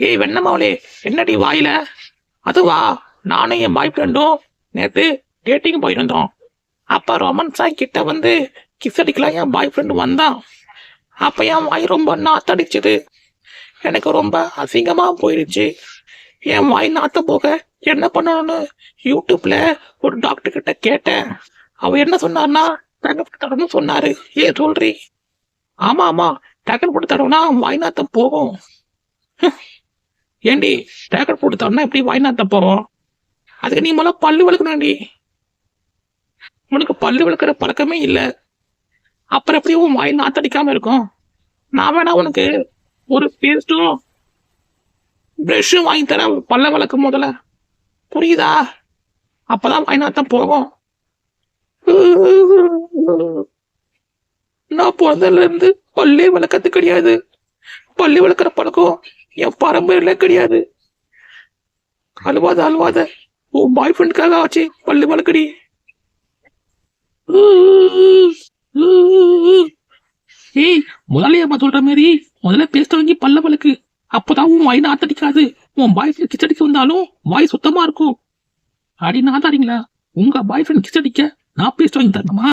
ஏய் வெண்ணமாவளே, என்னடி வாயில? அதுவா, நானும் என் பாய் ஃப்ரெண்டும் நேத்து டேட்டிங் போயிருந்தோம். அப்ப ரொமன்ஸா கிட்ட வந்து கிஸ் அடிக்கலாம் என் பாய் ஃப்ரெண்டு வந்தான். அப்ப என் வாய் ரொம்ப நாத்தடிச்சது. எனக்கு ரொம்ப அசிங்கமா போயிடுச்சு. என் வாய் நாத்த போக என்ன பண்ணணும்னு யூடியூப்ல ஒரு டாக்டர் கிட்ட கேட்டேன். அவர் என்ன சொன்னார்னா டேப்லெட் தடவணும்னு சொன்னாரு. ஏன் சொல்றீ? ஆமா ஆமா, டேப்லெட் போட்டு தடவுனா வாய் நாத்தம் போகும். ஏண்டி டேப்லெட் போட்டு தடவுனா எப்படி வாய் நாத்தம் போகும்? அதுக்கு நீ முதல்ல பல்லு விளக்கணும்டி. உனக்கு பல்லு விளக்குற பழக்கமே இல்லை, அப்புறம் எப்படி உன் வாய் நாத்தடிக்காம இருக்கும்? நான் வேணா உனக்கு ஒரு பேஸ்ட்டும் பிரஷும் வாங்கி தரேன், பல்ல விளக்கும் முதல்ல. புரியுதா? அப்பதான் வாய் நாத்தம் போகும். நான் பிறந்ததுல இருந்து பல்லே விளக்கத்து கிடையாது. பல்லு விளக்குற பழக்கம் என் பரம்பரையில கிடையாது. அழுவாத அழுவாத, உன் பாய் ஃப்ரெண்டுக்காக ஆச்சு பல்லு விளக்கடி. ஏய், முதலையம்மா சொல்ற மாதிரி முதல்ல பேஸ்ட் வாங்கி பல்ல விளக்கு. அப்பதான் உன் வாய் நாத்தடிக்காது. உன் பாய் ஃப்ரெண்ட் கிஸ் அடிக்க வந்தாலும் வாய் சுத்தமா இருக்கும். அடி நாத்தாடிங்களா, உங்க பாய் ஃப்ரெண்ட் கிஸ் அடிக்க நான் பேஸ்ட் வாங்கி தரணுமா?